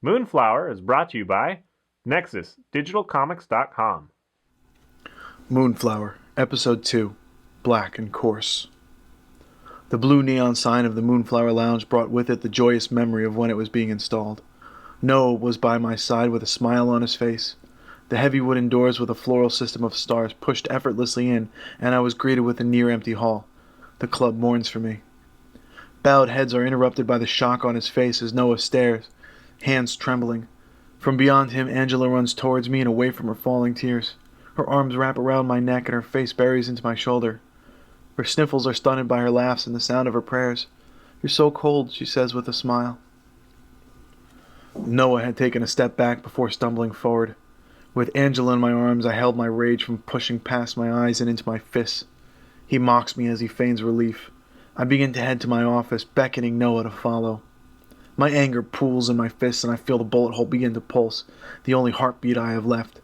MoonFlower is brought to you by NexusDigitalComics.com. MoonFlower, Episode 2, Black and Coarse. The blue neon sign of the Moonflower Lounge brought with it the joyous memory of when it was being installed. Noah was by my side with a smile on his face. The heavy wooden doors with a floral system of stars pushed effortlessly in, and I was greeted with a near-empty hall. The club mourns for me. Bowed heads are interrupted by the shock on his face as Noah stares, hands trembling. From beyond him, Angela runs towards me and away from her falling tears. Her arms wrap around my neck and her face buries into my shoulder. Her sniffles are stunted by her laughs and the sound of her prayers. "You're so cold," she says with a smile. Noah had taken a step back before stumbling forward. With Angela in my arms, I held my rage from pushing past my eyes and into my fists. He mocks me as he feigns relief. I begin to head to my office, beckoning Noah to follow. My anger pools in my fists and I feel the bullet hole begin to pulse, the only heartbeat I have left.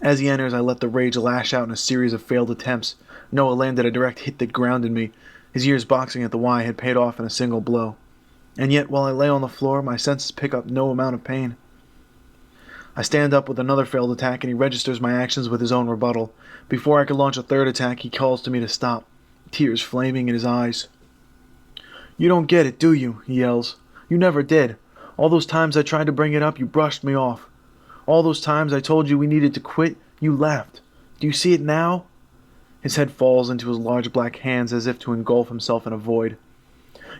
As he enters, I let the rage lash out in a series of failed attempts. Noah landed a direct hit that grounded me. His years boxing at the Y had paid off in a single blow. And yet, while I lay on the floor, my senses pick up no amount of pain. I stand up with another failed attack and he registers my actions with his own rebuttal. Before I could launch a third attack, he calls to me to stop, tears flaming in his eyes. "You don't get it, do you?" he yells. "You never did. All those times I tried to bring it up, you brushed me off. All those times I told you we needed to quit, you left. Do you see it now?" His head falls into his large black hands as if to engulf himself in a void.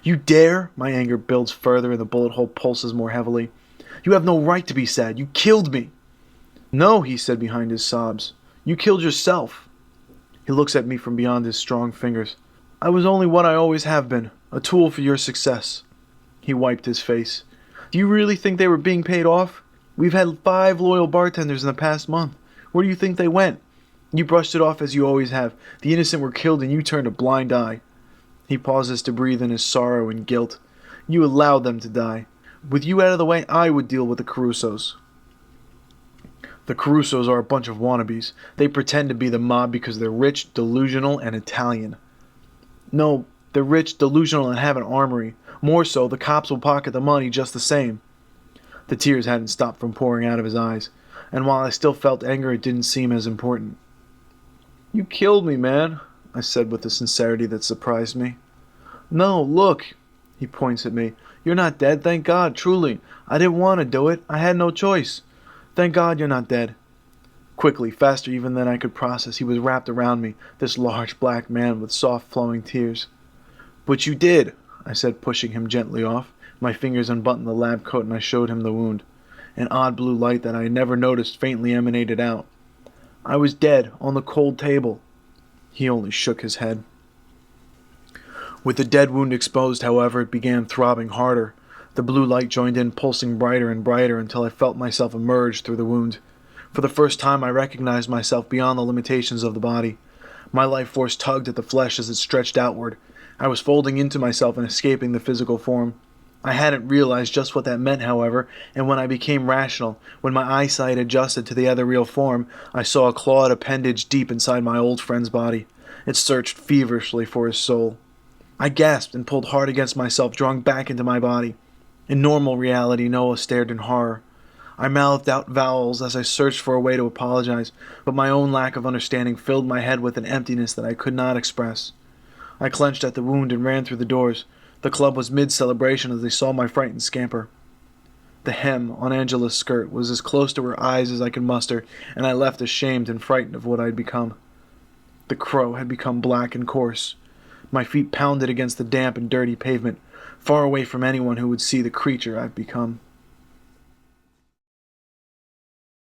"You dare?" My anger builds further and the bullet hole pulses more heavily. "You have no right to be sad. You killed me." "No," he said behind his sobs. "You killed yourself." He looks at me from beyond his strong fingers. "I was only what I always have been, a tool for your success." He wiped his face. "Do you really think they were being paid off? We've had 5 loyal bartenders in the past month. Where do you think they went? You brushed it off as you always have. The innocent were killed and you turned a blind eye." He pauses to breathe in his sorrow and guilt. "You allowed them to die. With you out of the way, I would deal with the Carusos." The Carusos are a bunch of wannabes. They pretend to be the mob because they're rich, delusional, and Italian. No, they're rich, delusional, and have an armory. More so, the cops will pocket the money just the same. The tears hadn't stopped from pouring out of his eyes, and while I still felt anger, it didn't seem as important. "You killed me, man," I said with a sincerity that surprised me. "No, look." He points at me. "You're not dead, thank God, truly. I didn't want to do it. I had no choice. Thank God you're not dead." Quickly, faster even than I could process, he was wrapped around me, this large black man with soft flowing tears. "But you did," I said, pushing him gently off. My fingers unbuttoned the lab coat and I showed him the wound. An odd blue light that I had never noticed faintly emanated out. "I was dead, on the cold table." He only shook his head. With the dead wound exposed, however, it began throbbing harder. The blue light joined in, pulsing brighter and brighter until I felt myself emerge through the wound. For the first time, I recognized myself beyond the limitations of the body. My life force tugged at the flesh as it stretched outward. I was folding into myself and escaping the physical form. I hadn't realized just what that meant, however, and when I became rational, when my eyesight adjusted to the other real form, I saw a clawed appendage deep inside my old friend's body. It searched feverishly for his soul. I gasped and pulled hard against myself, drawing back into my body. In normal reality, Noah stared in horror. I mouthed out vowels as I searched for a way to apologize, but my own lack of understanding filled my head with an emptiness that I could not express. I clenched at the wound and ran through the doors. The club was mid-celebration as they saw my frightened scamper. The hem on Angela's skirt was as close to her eyes as I could muster, and I left ashamed and frightened of what I had become. The crow had become black and coarse. My feet pounded against the damp and dirty pavement, far away from anyone who would see the creature I've become.